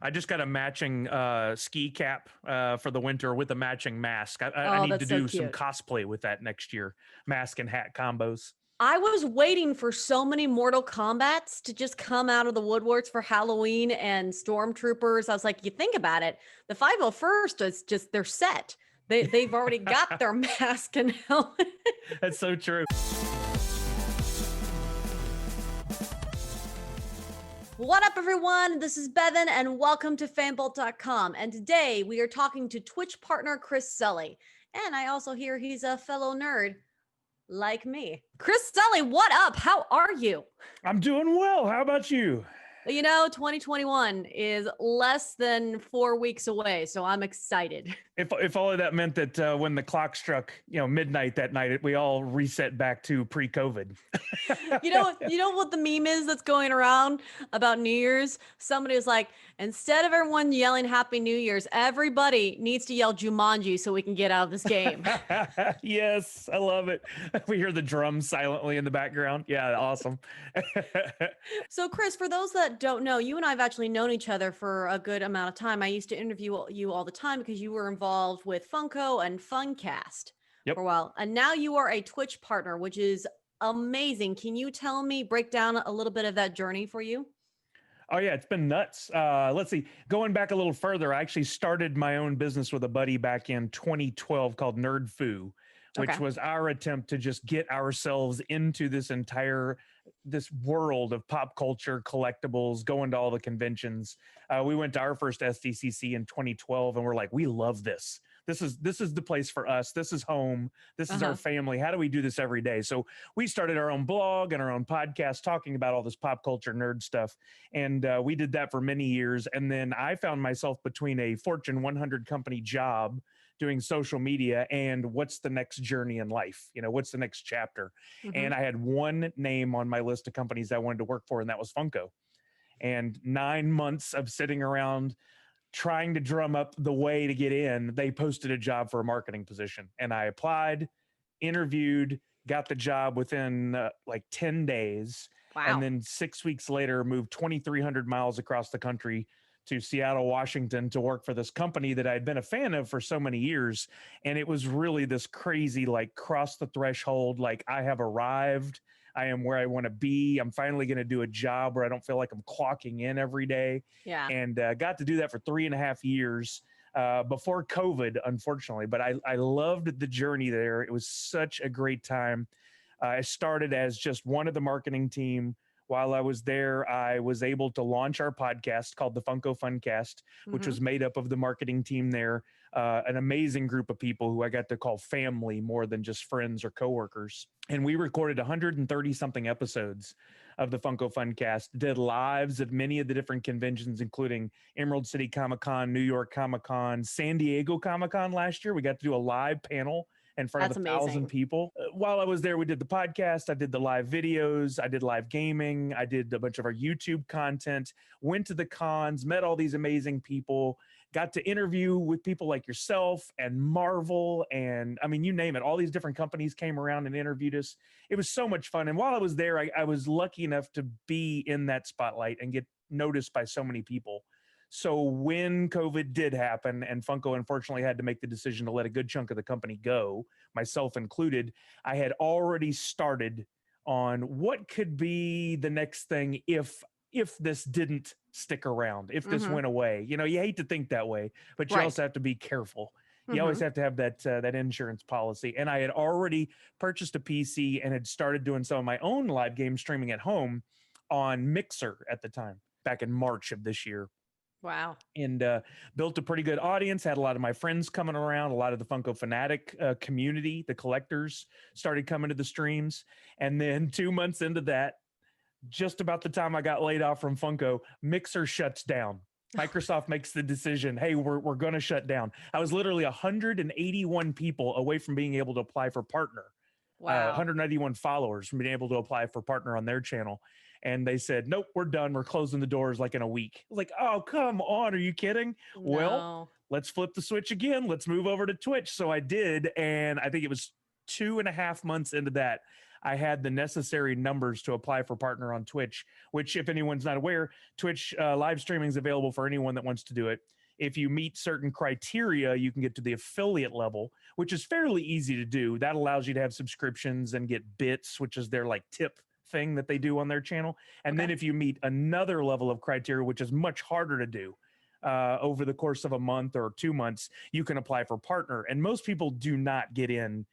I just got a matching ski cap for the winter with a matching mask. I Oh, need to that's so do some cute. cosplay with that next year. Mask and hat combos. I was waiting for so many Mortal Kombats to just come out of the woodworks for Halloween and Stormtroopers. I was like, you think about it, the 501st is just they're set. They've already got their mask and helmet. That's so true. What up, everyone? This is Bevan, and welcome to FanBolt.com. And today we are talking to Twitch partner Chris Sully. And I also hear he's a fellow nerd like me. Chris Sully, what up? How are you? I'm doing well. How about you? You know, 2021 is less than 4 weeks away, so I'm excited. If all of that meant that when the clock struck, midnight that night, we all reset back to pre-COVID. You know what the meme is that's going around about New Year's? Somebody was like, instead of everyone yelling Happy New Year's, everybody needs to yell Jumanji so we can get out of this game. Yes, I love it. We hear the drums silently in the background. Yeah, awesome. So, Chris, for those that don't know, you and I have actually known each other for a good amount of time. I used to interview you all the time because you were involved with Funko and Funcast Yep. for a while. And now you are a Twitch partner, which is amazing. Can you break down a little bit of that journey for you? Oh yeah, it's been nuts. Let's see. Going back a little further, I actually started my own business with a buddy back in 2012 called Nerd Foo, which Okay. was our attempt to just get ourselves into this world of pop culture collectibles, going to all the conventions. We went to our first SDCC in 2012, and we're like, we love this. This is the place for us. This is home. This is our family. How do we do this every day? So we started our own blog and our own podcast talking about all this pop culture nerd stuff. And we did that for many years. And then I found myself between a Fortune 100 company job doing social media and what's the next journey in life? What's the next chapter? And I had one name on my list of companies I wanted to work for, and that was Funko. And 9 months of sitting around trying to drum up the way to get in, they posted a job for a marketing position. And I applied, interviewed, got the job within like 10 days. Wow. And then 6 weeks later, moved 2,300 miles across the country to Seattle, Washington to work for this company that I'd been a fan of for so many years. And it was really this crazy, like, cross the threshold, like, I have arrived. I am where I want to be. I'm finally going to do a job where I don't feel like I'm clocking in every day. Yeah. And got to do that for 3.5 years before COVID, unfortunately. But I loved the journey there. It was such a great time. I started as just one of the marketing team. While I was there, I was able to launch our podcast called the Funko Funcast, which was made up of the marketing team there, an amazing group of people who I got to call family more than just friends or coworkers. And we recorded 130 something episodes of the Funko Funcast, did lives at many of the different conventions, including Emerald City Comic Con, New York Comic Con, San Diego Comic Con last year. We got to do a live panel in front That's of 1,000 amazing. people. While I was there, we did the podcast. I did the live videos. I did live gaming. I did a bunch of our YouTube content, went to the cons, met all these amazing people, got to interview with people like yourself and Marvel. And I mean, you name it, all these different companies came around and interviewed us. It was so much fun. And while I was there, I was lucky enough to be in that spotlight and get noticed by so many people. So when COVID did happen and Funko unfortunately had to make the decision to let a good chunk of the company go, myself included, I had already started on what could be the next thing if this didn't stick around, if this went away. You hate to think that way, but you also have to be careful. You always have to have that insurance policy. And I had already purchased a PC and had started doing some of my own live game streaming at home on Mixer at the time, back in March of this year. Wow. And built a pretty good audience, had a lot of my friends coming around, a lot of the Funko fanatic community, the collectors started coming to the streams. And then 2 months into that, just about the time I got laid off from Funko, Mixer shuts down. Microsoft makes the decision, hey, we're going to shut down. I was literally 181 people away from being able to apply for partner. Wow. 191 followers from being able to apply for partner on their channel. And they said, nope, we're done. We're closing the doors like in a week. Like, oh, come on. Are you kidding? No. Well, let's flip the switch again. Let's move over to Twitch. So I did. And I think it was 2.5 months into that, I had the necessary numbers to apply for partner on Twitch, which if anyone's not aware, Twitch live streaming is available for anyone that wants to do it. If you meet certain criteria, you can get to the affiliate level, which is fairly easy to do. That allows you to have subscriptions and get bits, which is their like tip thing that they do on their channel. And then if you meet another level of criteria, which is much harder to do, over the course of a month or 2 months, you can apply for partner. And most people do not get in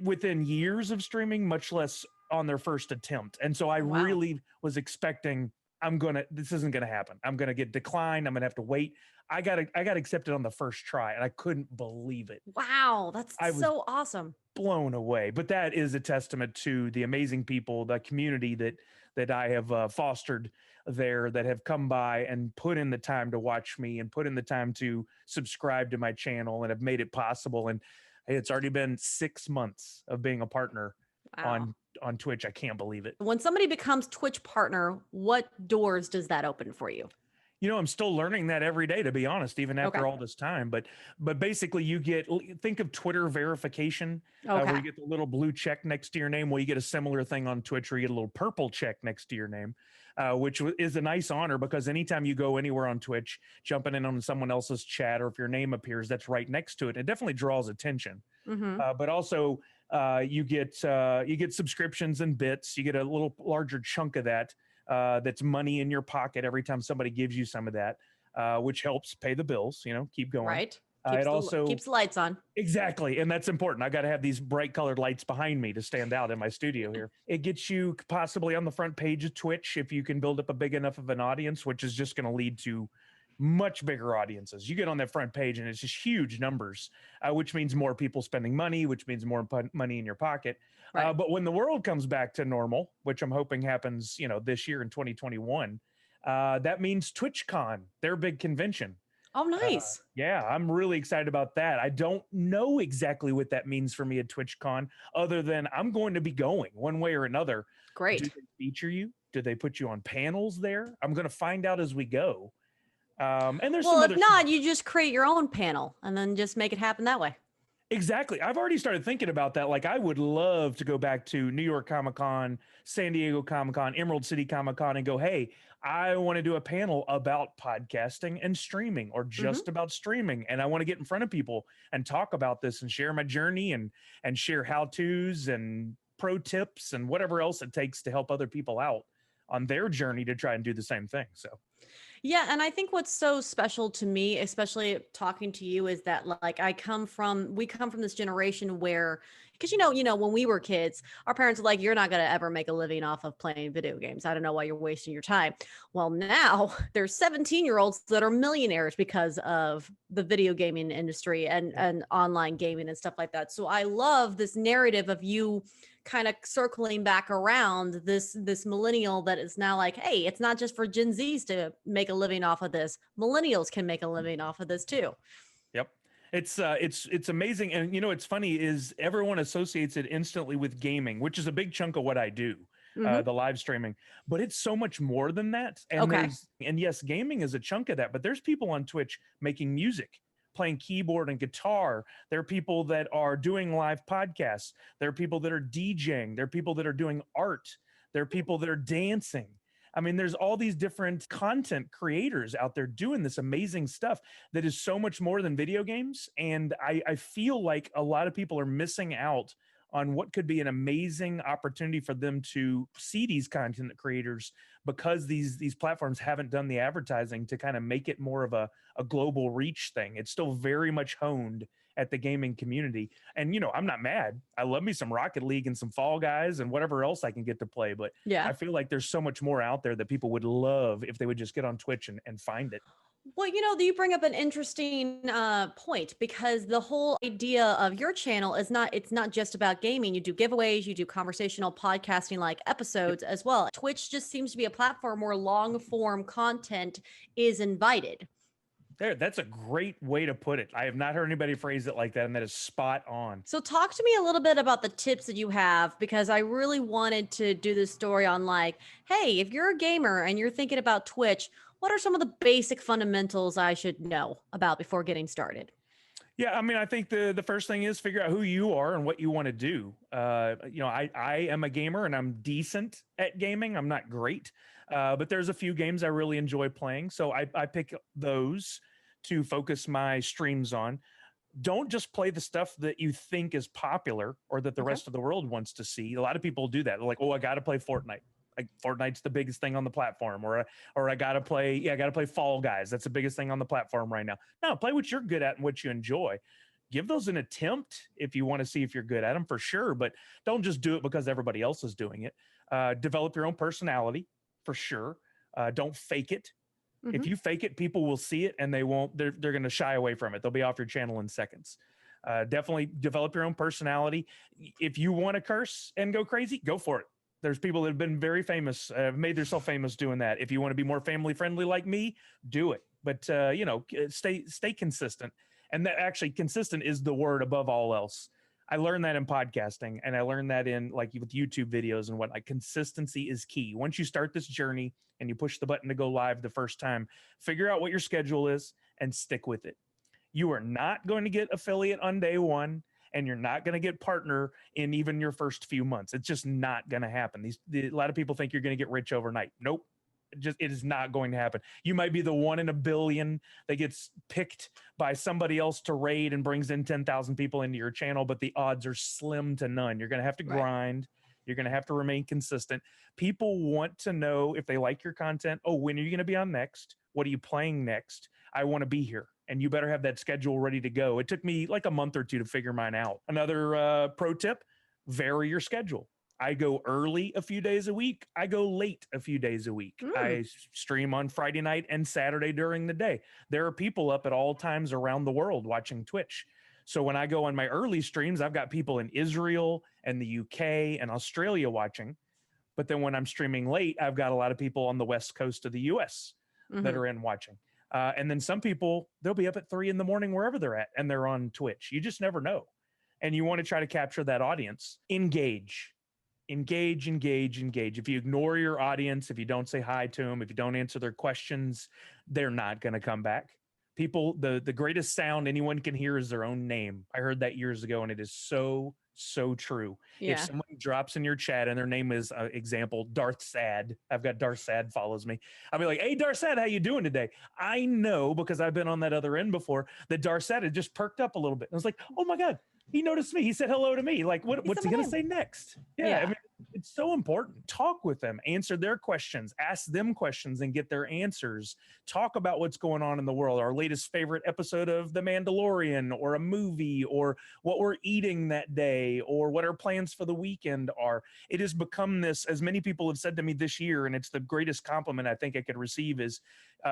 within years of streaming, much less on their first attempt. And so I really was expecting this isn't going to happen. I'm going to get declined. I'm going to have to wait. I got accepted on the first try, and I couldn't believe it. Wow. That's so awesome. Blown away. But that is a testament to the amazing people, the community that I have fostered there, that have come by and put in the time to watch me and put in the time to subscribe to my channel and have made it possible. And hey, it's already been 6 months of being a partner on Twitch. I can't believe it. When somebody becomes Twitch partner, what doors does that open for you? You know, I'm still learning that every day, to be honest, even after all this time. But basically, think of Twitter verification, where you get the little blue check next to your name. Well, you get a similar thing on Twitch where you get a little purple check next to your name, which is a nice honor, because anytime you go anywhere on Twitch, jumping in on someone else's chat, or if your name appears, that's right next to it. It definitely draws attention. But also, you get subscriptions and bits. You get a little larger chunk of that. That's money in your pocket every time somebody gives you some of that, which helps pay the bills, keep going. Right. It also keeps the lights on. Exactly. And that's important. I got to have these bright colored lights behind me to stand out in my studio here. It gets you possibly on the front page of Twitch if you can build up a big enough of an audience, which is just going to lead to much bigger audiences. You get on that front page and it's just huge numbers, which means more people spending money, which means more money in your pocket. Right. But when the world comes back to normal, which I'm hoping happens, this year in 2021, that means TwitchCon, their big convention. Oh, nice. Yeah, I'm really excited about that. I don't know exactly what that means for me at TwitchCon, other than I'm going to be going one way or another. Great. Do they feature you? Do they put you on panels there? I'm going to find out as we go. And there's if not, you just create your own panel and then just make it happen that way. Exactly. I've already started thinking about that. Like, I would love to go back to New York Comic-Con, San Diego Comic-Con, Emerald City Comic-Con, and go, hey, I want to do a panel about podcasting and streaming, or just about streaming. And I want to get in front of people and talk about this and share my journey and share how-tos and pro tips and whatever else it takes to help other people out on their journey to try and do the same thing. So. Yeah. And I think what's so special to me, especially talking to you, is that like we come from this generation where, because, when we were kids, our parents were like, you're not going to ever make a living off of playing video games. I don't know why you're wasting your time. Well, now there's 17-year-olds that are millionaires because of the video gaming industry and online gaming and stuff like that. So I love this narrative of you kind of circling back around this millennial that is now like, hey, it's not just for Gen Zs to make a living off of this. Millennials can make a living off of this too. Yep. It's amazing. And it's funny is everyone associates it instantly with gaming, which is a big chunk of what I do, the live streaming, but it's so much more than that. And yes, gaming is a chunk of that, but there's people on Twitch making music, playing keyboard and guitar. There are people that are doing live podcasts. There are people that are DJing. There are people that are doing art. There are people that are dancing. I mean, there's all these different content creators out there doing this amazing stuff that is so much more than video games. And I feel like a lot of people are missing out on what could be an amazing opportunity for them to see these content creators, because these platforms haven't done the advertising to kind of make it more of a global reach thing. It's still very much honed at the gaming community. And, I'm not mad. I love me some Rocket League and some Fall Guys and whatever else I can get to play. But I feel like there's so much more out there that people would love if they would just get on Twitch and find it. Well, you bring up an interesting point, because the whole idea of your channel is it's not just about gaming. You do giveaways, you do conversational podcasting like episodes as well. Twitch just seems to be a platform where long form content is invited. That's a great way to put it. I have not heard anybody phrase it like that, and that is spot on. So talk to me a little bit about the tips that you have, because I really wanted to do this story on like, hey, if you're a gamer and you're thinking about Twitch, what are some of the basic fundamentals I should know about before getting started? Yeah, I mean, I think the first thing is figure out who you are and what you want to do. I am a gamer and I'm decent at gaming. I'm not great, but there's a few games I really enjoy playing, so I pick those to focus my streams on. Don't just play the stuff that you think is popular or that the Okay. rest of the world wants to see. A lot of people do that. They're like, "Oh, I got to play Fortnite. Like Fortnite's the biggest thing on the platform," or I got to play, I got to play Fall Guys. That's the biggest thing on the platform right now. No, play what you're good at and what you enjoy. Give those an attempt if you want to see if you're good at them for sure, but don't just do it because everybody else is doing it. Develop your own personality for sure. Don't fake it. If you fake it, people will see it and they're going to shy away from it. They'll be off your channel in seconds. Definitely develop your own personality. If you want to curse and go crazy, go for it. There's people that have been very famous, made themselves famous doing that. If you want to be more family friendly like me, do it. But stay consistent. And that actually consistent is the word above all else. I learned that in podcasting, and I learned that in like with YouTube videos and whatnot. Consistency is key. Once you start this journey and you push the button to go live the first time, figure out what your schedule is and stick with it. You are not going to get affiliate on day one, and you're not going to get partner in even your first few months. It's just not going to happen. A lot of people think you're going to get rich overnight. Nope. It is not going to happen. You might be the 1 in a billion that gets picked by somebody else to raid and brings in 10,000 people into your channel, but the odds are slim to none. You're going to have to grind. You're going to have to remain consistent. People want to know if they like your content. Oh, when are you going to be on next? What are you playing next? I want to be here. And you better have that schedule ready to go. It took me like a month or two to figure mine out. Another pro tip, vary your schedule. I go early a few days a week. I go late a few days a week. I stream on Friday night and Saturday during the day. There are people up at all times around the world watching Twitch. So when I go on my early streams, I've got people in Israel and the UK and Australia watching. But then when I'm streaming late, I've got a lot of people on the West Coast of the US that are in watching. And then some people, they'll be up at 3 a.m. wherever they're at, and they're on Twitch. You just never know. And you want to try to capture that audience. Engage. If you ignore your audience, if you don't say hi to them, if you don't answer their questions, they're not going to come back. People, the greatest sound anyone can hear is their own name. I heard that years ago, and it is so true. If someone drops in your chat and their name is example Darth Sad, I've got Darth Sad follows me, I'll be like, "Hey Darth Sad, how you doing today?" I know, because I've been on that other end before, that Darth Sad had just perked up a little bit. I was like, "Oh my god, he noticed me. He said hello to me. Like, what's he gonna say next?" I mean, it's so important. Talk with them, answer their questions, ask them questions and get their answers. Talk about what's going on in the world, our latest favorite episode of The Mandalorian, or a movie, or what we're eating that day, or what our plans for the weekend are. It has become this, as many people have said to me this year, and it's the greatest compliment I think I could receive, is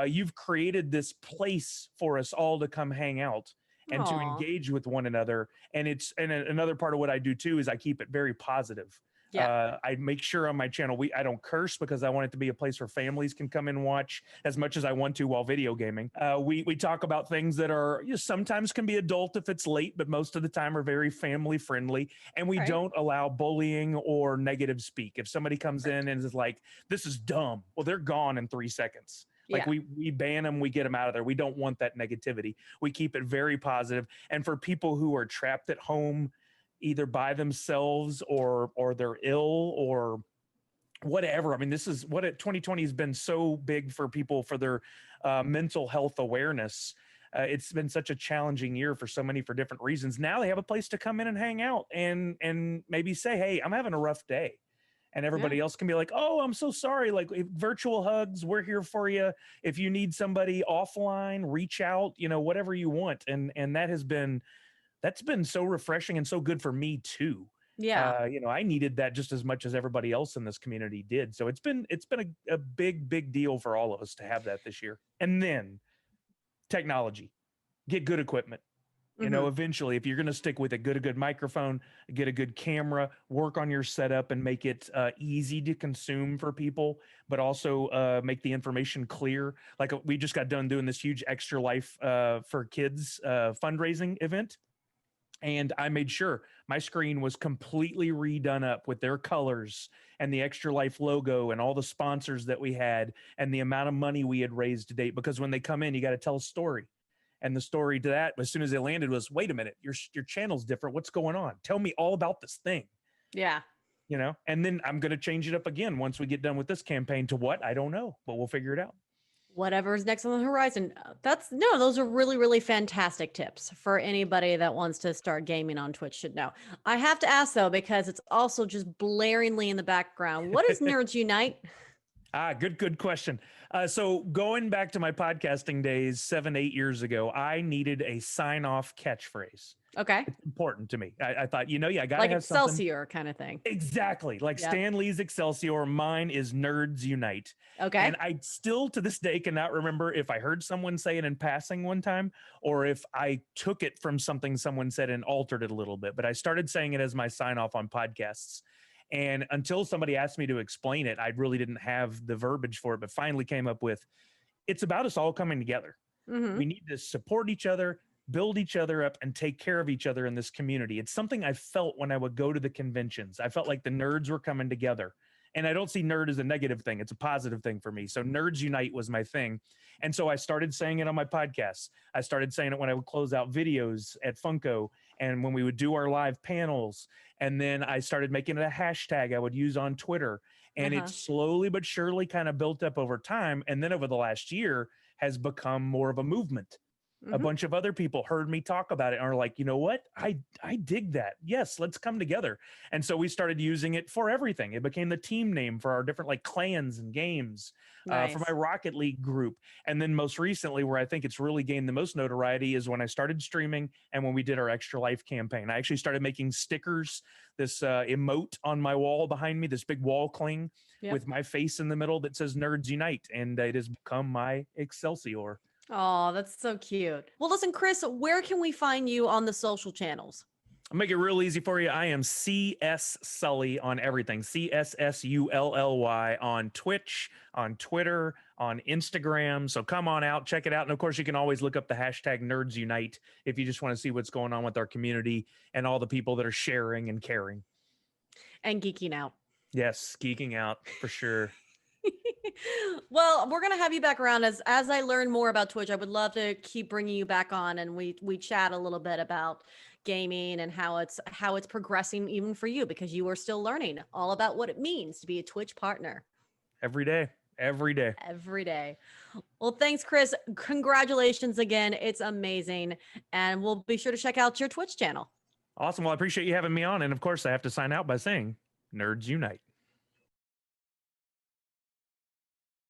you've created this place for us all to come hang out and to engage with one another. And another part of what I do too is I keep it very positive. I make sure on my channel, I don't curse, because I want it to be a place where families can come and watch as much as I want to while video gaming. We talk about things that are, sometimes can be adult if it's late, but most of the time are very family friendly. And we don't allow bullying or negative speak. If somebody comes in and is like, "This is dumb," well, they're gone in 3 seconds. Like we ban them, we get them out of there. We don't want that negativity. We keep it very positive. And for people who are trapped at home, either by themselves or they're ill or whatever. I mean, this is what 2020 has been so big for people, for their mental health awareness. It's been such a challenging year for so many, for different reasons. Now they have a place to come in and hang out and maybe say, "Hey, I'm having a rough day." And everybody else can be like, "Oh, I'm so sorry." Like, virtual hugs, we're here for you. If you need somebody offline, reach out, whatever you want. And that's been so refreshing and so good for me too. I needed that just as much as everybody else in this community did. So it's been a big deal for all of us to have that this year. And then technology, get good equipment. Eventually, if you're going to stick with it, get a good microphone, get a good camera, work on your setup and make it easy to consume for people, but also make the information clear. Like, we just got done doing this huge Extra Life for Kids fundraising event. And I made sure my screen was completely redone up with their colors and the Extra Life logo and all the sponsors that we had and the amount of money we had raised to date. Because when they come in, you got to tell a story. And the story to that, as soon as they landed, was, wait a minute, your channel's different. What's going on? Tell me all about this thing. Yeah. You know, and then I'm going to change it up again once we get done with this campaign. To what? I don't know, but we'll figure it out. Whatever's next on the horizon. Those are really, really fantastic tips for anybody that wants to start gaming on Twitch should know. I have to ask though, because it's also just blaringly in the background. What is Nerds Unite? Good question. So going back to my podcasting days, 7-8 years ago, I needed a sign-off catchphrase. Okay. It's important to me. I thought, I got to like have Excelsior something. kind of thing. Exactly. Like Stan Lee's Excelsior. Mine is Nerds Unite. Okay. And I still to this day cannot remember if I heard someone say it in passing one time or if I took it from something someone said and altered it a little bit. But I started saying it as my sign-off on podcasts. And until somebody asked me to explain it, I really didn't have the verbiage for it, but finally came up with, it's about us all coming together. Mm-hmm. We need to support each other, build each other up, and take care of each other in this community. It's something I felt when I would go to the conventions. I felt like the nerds were coming together. And I don't see nerd as a negative thing. It's a positive thing for me. So Nerds Unite was my thing. And so I started saying it on my podcasts. I started saying it when I would close out videos at Funko and when we would do our live panels. And then I started making it a hashtag I would use on Twitter. And it slowly but surely kind of built up over time. And then over the last year has become more of a movement. A bunch of other people heard me talk about it and are like, you know what? I dig that. Yes, let's come together. And so we started using it for everything. It became the team name for our different like clans and games, for my Rocket League group. And then most recently, where I think it's really gained the most notoriety is when I started streaming and when we did our Extra Life campaign. I actually started making stickers, this emote on my wall behind me, this big wall cling with my face in the middle that says Nerds Unite. And it has become my Excelsior. Oh, that's so cute. Well, listen, Chris, where can we find you on the social channels? I'll make it real easy for you. I am cssully on everything. cssully on Twitch, on Twitter, on Instagram. So come on out, check it out. And of course, you can always look up the hashtag Nerds Unite if you just want to see what's going on with our community and all the people that are sharing and caring. And geeking out. Yes, geeking out for sure. Well, we're gonna have you back around as I learn more about Twitch. I would love to keep bringing you back on, and we chat a little bit about gaming and how it's progressing even for you, because you are still learning all about what it means to be a Twitch partner. Every day. Well, thanks, Chris. Congratulations again. It's amazing, and we'll be sure to check out your Twitch channel. Awesome. Well, I appreciate you having me on, and of course, I have to sign out by saying Nerds Unite.